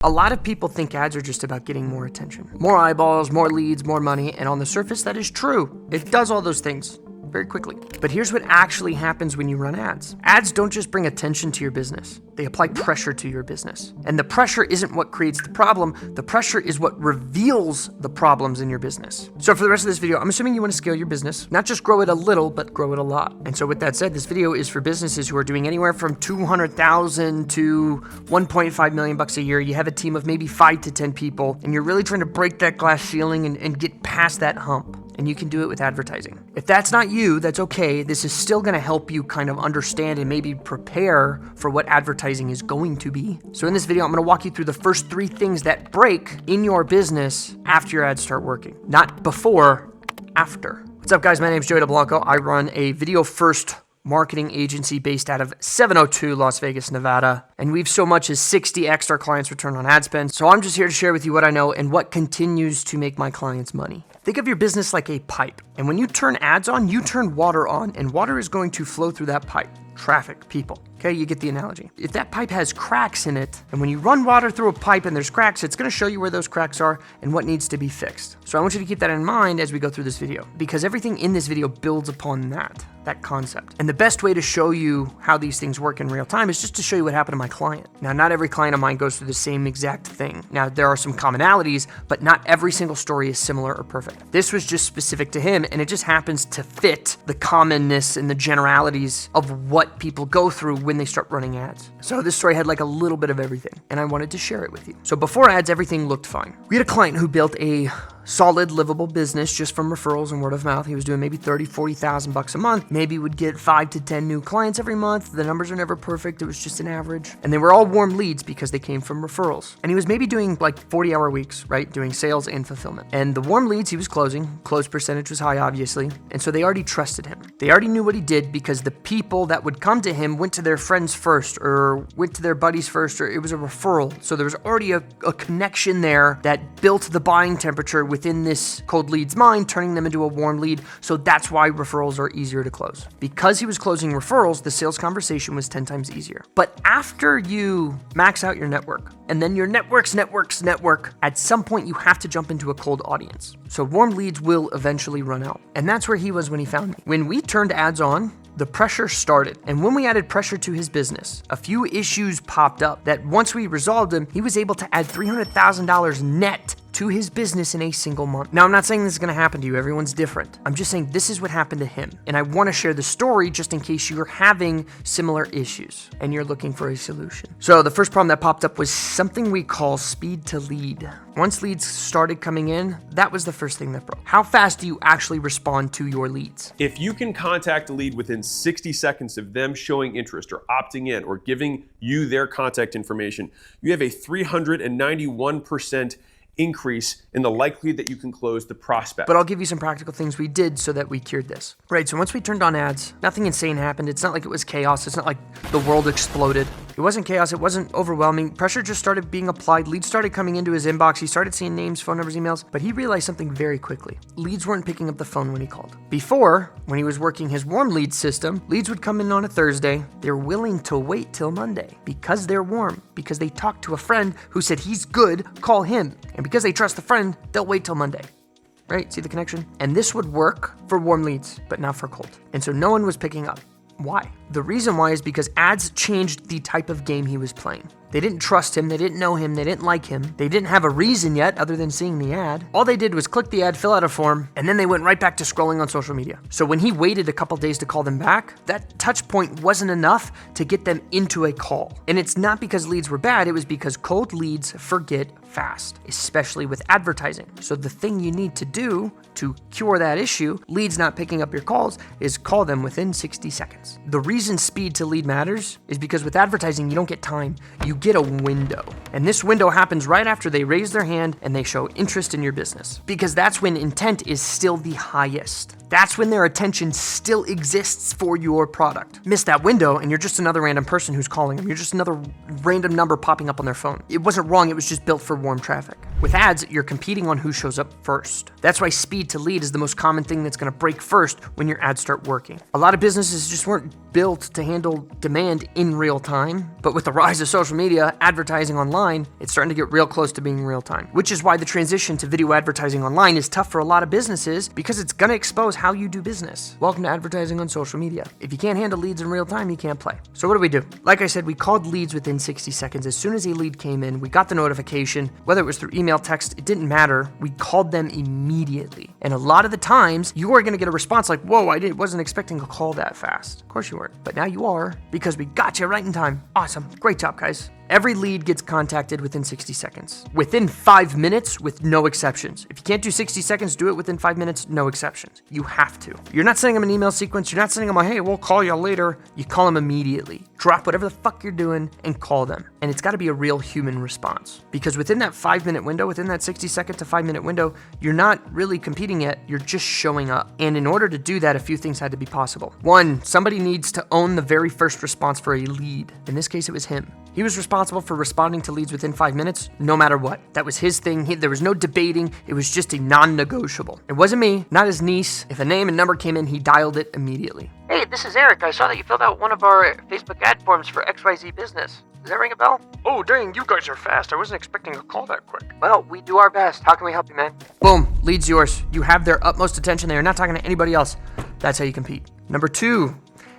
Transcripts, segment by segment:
A lot of people think ads are just about getting more attention. More eyeballs, more leads, more money, and on the surface that is true. It does all those things very quickly. But here's what actually happens when you run ads. Ads don't just bring attention to your business. They apply pressure to your business. And the pressure isn't what creates the problem. The pressure is what reveals the problems in your business. So for the rest of this video, I'm assuming you want to scale your business, not just grow it a little, but grow it a lot. And so with that said, this video is for businesses who are doing anywhere from 200,000 to 1.5 million bucks a year. You have a team of maybe 5 to 10 people, and you're really trying to break that glass ceiling and get past that hump. And you can do it with advertising. If that's not you, that's okay. This is still gonna help you kind of understand and maybe prepare for what advertising is going to be. So in this video, I'm gonna walk you through the first 3 things that break in your business after your ads start working. Not before, after. What's up guys, my name is Joey DeBlanco. I run a video first marketing agency based out of 702 Las Vegas, Nevada. And we've so much as 60x our clients' return on ad spend. So I'm just here to share with you what I know and what continues to make my clients money. Think of your business like a pipe. And when you turn ads on, you turn water on, and water is going to flow through that pipe. Traffic, people. Okay, you get the analogy. If that pipe has cracks in it, and when you run water through a pipe and there's cracks, it's gonna show you where those cracks are and what needs to be fixed. So I want you to keep that in mind as we go through this video, because everything in this video builds upon that concept. And the best way to show you how these things work in real time is just to show you what happened to my client. Now, not every client of mine goes through the same exact thing. Now, there are some commonalities, but not every single story is similar or perfect. This was just specific to him, and it just happens to fit the commonness and the generalities of what people go through when they start running ads. So this story had like a little bit of everything, and I wanted to share it with you. So before ads, everything looked fine. We had a client who built a solid, livable business just from referrals and word of mouth. He was doing maybe 30, 40,000 bucks a month. Maybe would get 5 to 10 new clients every month. The numbers are never perfect. It was just an average. And they were all warm leads because they came from referrals. And he was maybe doing like 40-hour weeks, right? Doing sales and fulfillment. And the warm leads he was closing, close percentage was high, obviously. And so they already trusted him. They already knew what he did because the people that would come to him went to their friends first or went to their buddies first, or it was a referral. So there was already a connection there that built the buying temperature within this cold lead's mind, turning them into a warm lead. So that's why referrals are easier to close. Because he was closing referrals, the sales conversation was 10 times easier. But after you max out your network, and then your network, at some point you have to jump into a cold audience. So warm leads will eventually run out. And that's where he was when he found me. When we turned ads on, the pressure started. And when we added pressure to his business, a few issues popped up that once we resolved them, he was able to add $300,000 net to his business in a single month. Now, I'm not saying this is gonna happen to you. Everyone's different. I'm just saying this is what happened to him. And I wanna share the story just in case you're having similar issues and you're looking for a solution. So the first problem that popped up was something we call speed to lead. Once leads started coming in, that was the first thing that broke. How fast do you actually respond to your leads? If you can contact a lead within 60 seconds of them showing interest or opting in or giving you their contact information, you have a 391% increase in the likelihood that you can close the prospect. But I'll give you some practical things we did so that we cured this. Right, so once we turned on ads, nothing insane happened. It's not like it was chaos. It's not like the world exploded. It wasn't chaos. It wasn't overwhelming. Pressure just started being applied. Leads started coming into his inbox. He started seeing names, phone numbers, emails, but he realized something very quickly. Leads weren't picking up the phone when he called. Before, when he was working his warm lead system, leads would come in on a Thursday. They're willing to wait till Monday because they're warm, because they talked to a friend who said he's good, call him. And because they trust the friend, they'll wait till Monday. Right? See the connection? And this would work for warm leads, but not for cold. And so no one was picking up. Why? The reason why is because ads changed the type of game he was playing. They didn't trust him, they didn't know him, they didn't like him, they didn't have a reason yet other than seeing the ad. All they did was click the ad, fill out a form, and then they went right back to scrolling on social media. So when he waited a couple days to call them back, that touch point wasn't enough to get them into a call. And it's not because leads were bad, it was because cold leads forget fast, especially with advertising. So the thing you need to do to cure that issue, leads not picking up your calls, is call them within 60 seconds. The reason speed to lead matters is because with advertising, you don't get time, you get a window. And this window happens right after they raise their hand and they show interest in your business, because that's when intent is still the highest. That's when their attention still exists for your product. Miss that window and you're just another random person who's calling them. You're just another random number popping up on their phone. It wasn't wrong, it was just built for warm traffic. With ads, you're competing on who shows up first. That's why speed to lead is the most common thing that's gonna break first when your ads start working. A lot of businesses just weren't built to handle demand in real time, but with the rise of social media, advertising online, it's starting to get real close to being real time, which is why the transition to video advertising online is tough for a lot of businesses because it's gonna expose how you do business. Welcome to advertising on social media. If you can't handle leads in real time, you can't play. So what do? Like I said, we called leads within 60 seconds. As soon as a lead came in, we got the notification, whether it was through email, text, it didn't matter. We called them immediately. And a lot of the times, you are gonna get a response like, whoa, wasn't expecting a call that fast. Of course you weren't, but now you are because we got you right in time. Awesome, great job, guys. Every lead gets contacted within 60 seconds. Within 5 minutes with no exceptions. If you can't do 60 seconds, do it within 5 minutes, no exceptions. You have to. You're not sending them an email sequence. You're not sending them a, hey, we'll call you later. You call them immediately. Drop whatever the fuck you're doing and call them. And it's gotta be a real human response. Because within that 5 minute window, within that 60 second to 5 minute window, you're not really competing yet, you're just showing up. And in order to do that, a few things had to be possible. One, somebody needs to own the very first response for a lead. In this case, it was him. He was responsible for responding to leads within 5 minutes, no matter what. That was his thing. There was no debating. It was just a non-negotiable. It wasn't me, not his niece. If a name and number came in, he dialed it immediately. Hey, this is Eric. I saw that you filled out one of our Facebook ad forms for XYZ Business. Does that ring a bell? Oh, dang, you guys are fast. I wasn't expecting a call that quick. Well, we do our best. How can we help you, man? Boom, lead's yours. You have their utmost attention. They are not talking to anybody else. That's how you compete. Number 2,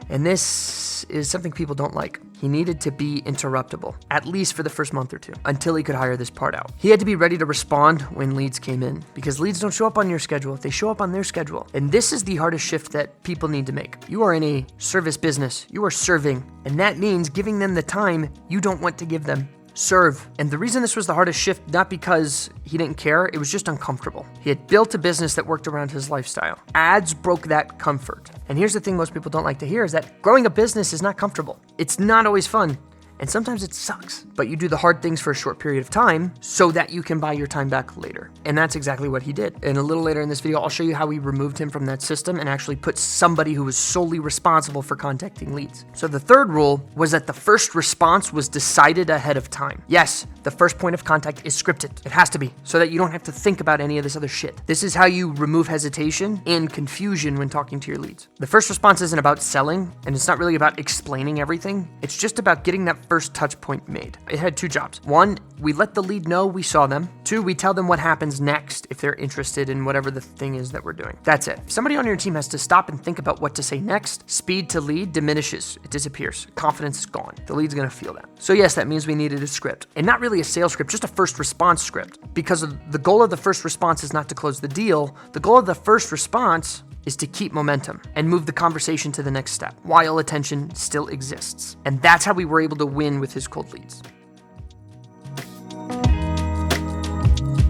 and this is something people don't like. He needed to be interruptible, at least for the first month or two, until he could hire this part out. He had to be ready to respond when leads came in, because leads don't show up on your schedule. They show up on their schedule. And this is the hardest shift that people need to make. You are in a service business. You are serving. And that means giving them the time you don't want to give them. Serve. And the reason this was the hardest shift, not because he didn't care, it was just uncomfortable. He had built a business that worked around his lifestyle. Ads broke that comfort. And here's the thing most people don't like to hear is that growing a business is not comfortable. It's not always fun. And sometimes it sucks, but you do the hard things for a short period of time so that you can buy your time back later. And that's exactly what he did. And a little later in this video, I'll show you how we removed him from that system and actually put somebody who was solely responsible for contacting leads. So the third rule was that the first response was decided ahead of time. Yes, the first point of contact is scripted. It has to be, so that you don't have to think about any of this other shit. This is how you remove hesitation and confusion when talking to your leads. The first response isn't about selling, and it's not really about explaining everything. It's just about getting that first touch point made. It had 2 jobs. 1, we let the lead know we saw them. 2, we tell them what happens next if they're interested in whatever the thing is that we're doing. That's it. If somebody on your team has to stop and think about what to say next, speed to lead diminishes. It disappears. Confidence is gone. The lead's gonna feel that. So yes, that means we needed a script. And not really a sales script, just a first response script. Because the goal of the first response is not to close the deal. The goal of the first response is to keep momentum and move the conversation to the next step while attention still exists. And that's how we were able to win with his cold leads.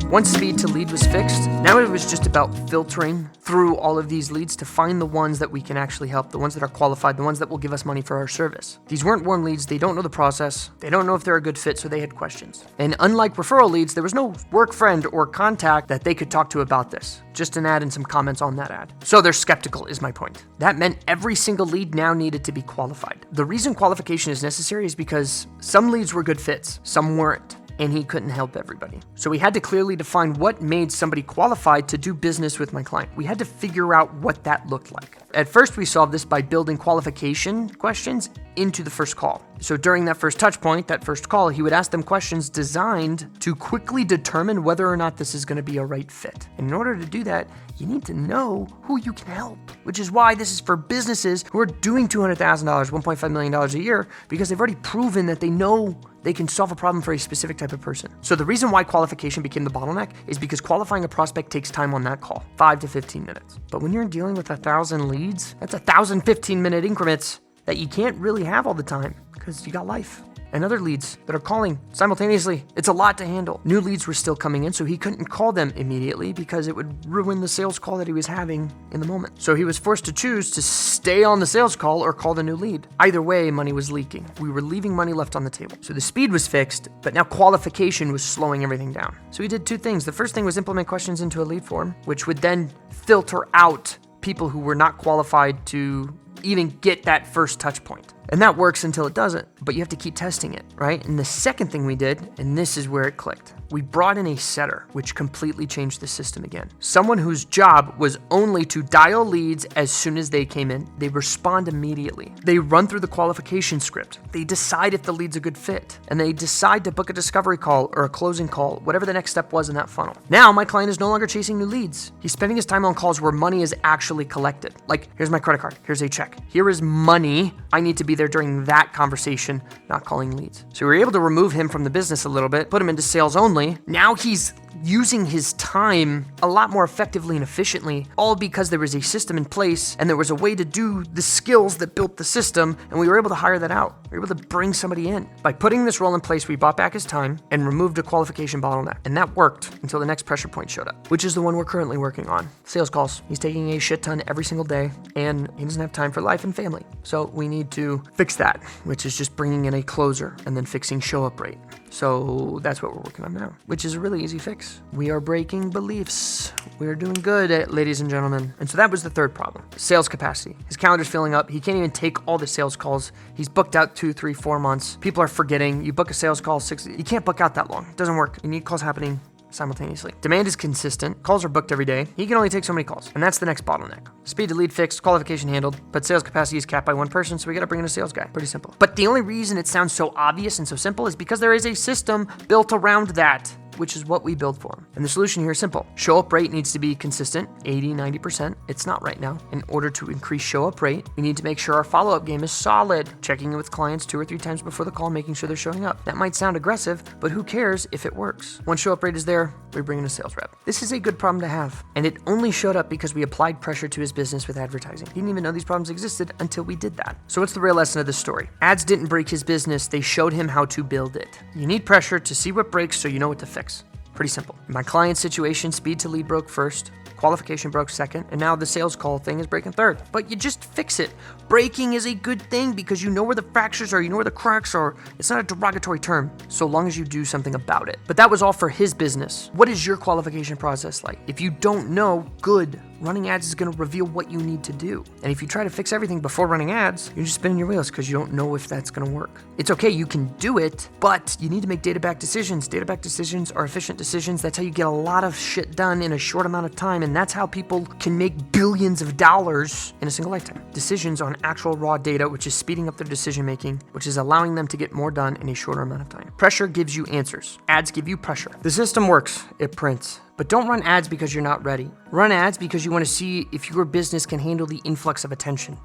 Once speed to lead was fixed, now it was just about filtering through all of these leads to find the ones that we can actually help, the ones that are qualified, the ones that will give us money for our service. These weren't warm leads, they don't know the process, they don't know if they're a good fit, so they had questions. And unlike referral leads, there was no work friend or contact that they could talk to about this. Just an ad and some comments on that ad. So they're skeptical is my point. That meant every single lead now needed to be qualified. The reason qualification is necessary is because some leads were good fits, some weren't. And he couldn't help everybody. So we had to clearly define what made somebody qualified to do business with my client. We had to figure out what that looked like. At first, we solved this by building qualification questions into the first call. So during that first touch point, that first call, he would ask them questions designed to quickly determine whether or not this is going to be a right fit. And in order to do that, you need to know who you can help, which is why this is for businesses who are doing $200,000, $1.5 million a year, because they've already proven that they know they can solve a problem for a specific type of person. So the reason why qualification became the bottleneck is because qualifying a prospect takes time on that call, 5 to 15 minutes. But when you're dealing with 1,000 leads, that's 1,000 15-minute increments that you can't really have all the time because you got life. And other leads that are calling simultaneously. It's a lot to handle. New leads were still coming in, so he couldn't call them immediately because it would ruin the sales call that he was having in the moment. So he was forced to choose to stay on the sales call or call the new lead. Either way, money was leaking. We were leaving money left on the table. So the speed was fixed, but now qualification was slowing everything down. So he did 2 things. The first thing was implement questions into a lead form, which would then filter out people who were not qualified to even get that first touch point. And that works until it doesn't, but you have to keep testing it, right? And the second thing we did, and this is where it clicked, we brought in a setter, which completely changed the system again. Someone whose job was only to dial leads as soon as they came in. They respond immediately. They run through the qualification script. They decide if the lead's a good fit, and they decide to book a discovery call or a closing call, whatever the next step was in that funnel. Now, my client is no longer chasing new leads. He's spending his time on calls where money is actually collected. Like, here's my credit card, here's a check, here is money. I need to be there during that conversation, not calling leads. So we were able to remove him from the business a little bit, put him into sales only. Now he's using his time a lot more effectively and efficiently, all because there was a system in place and there was a way to do the skills that built the system, and we were able to hire that out. We were able to bring somebody in. By putting this role in place, we bought back his time and removed a qualification bottleneck, and that worked until the next pressure point showed up, which is the one we're currently working on. Sales calls. He's taking a shit ton every single day, and he doesn't have time for life and family. So we need to fix that, which is just bringing in a closer and then fixing show up rate. So that's what we're working on now, which is a really easy fix. We are breaking beliefs. We are doing good, ladies and gentlemen. And so that was the third problem, sales capacity. His calendar's filling up. He can't even take all the sales calls. He's booked out 2, 3, 4 months. People are forgetting. You book a sales call, you can't book out that long. It doesn't work. You need calls happening simultaneously. Demand is consistent. Calls are booked every day. He can only take so many calls, and that's the next bottleneck. Speed to lead fixed, qualification handled, but sales capacity is capped by one person, so we gotta bring in a sales guy. Pretty simple. But the only reason it sounds so obvious and so simple is because there is a system built around that, which is what we build for him. And the solution here is simple. Show up rate needs to be consistent, 80, 90%. It's not right now. In order to increase show up rate, we need to make sure our follow-up game is solid, checking in with clients 2 or 3 times before the call, making sure they're showing up. That might sound aggressive, but who cares if it works? Once show up rate is there, we bring in a sales rep. This is a good problem to have, and it only showed up because we applied pressure to his business with advertising. He didn't even know these problems existed until we did that. So what's the real lesson of this story? Ads didn't break his business, they showed him how to build it. You need pressure to see what breaks so you know what to fix. Pretty simple. In my client's situation, speed to lead broke first, qualification broke second, and now the sales call thing is breaking third. But you just fix it. Breaking is a good thing because you know where the fractures are, you know where the cracks are. It's not a derogatory term, so long as you do something about it. But that was all for his business. What is your qualification process like? If you don't know, good. Running ads is going to reveal what you need to do. And if you try to fix everything before running ads, you're just spinning your wheels because you don't know if that's going to work. It's okay, you can do it, but you need to make data-backed decisions. Data-backed decisions are efficient decisions. That's how you get a lot of shit done in a short amount of time, and that's how people can make billions of dollars in a single lifetime. Decisions on actual raw data, which is speeding up their decision-making, which is allowing them to get more done in a shorter amount of time. Pressure gives you answers. Ads give you pressure. The system works. It prints. But don't run ads because you're not ready. Run ads because you want to see if your business can handle the influx of attention.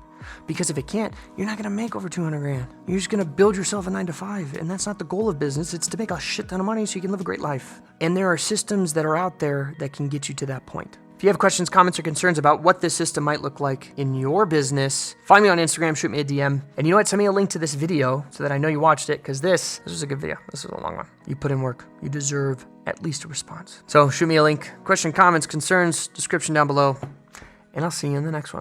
Because if it can't, you're not going to make over 200 grand. You're just going to build yourself a 9-to-5. And that's not the goal of business. It's to make a shit ton of money so you can live a great life. And there are systems that are out there that can get you to that point. If you have questions, comments, or concerns about what this system might look like in your business, find me on Instagram, shoot me a DM. And you know what? Send me a link to this video so that I know you watched it, because this was a good video. This was a long one. You put in work. You deserve at least a response. So shoot me a link. Question, comments, concerns, description down below. And I'll see you in the next one.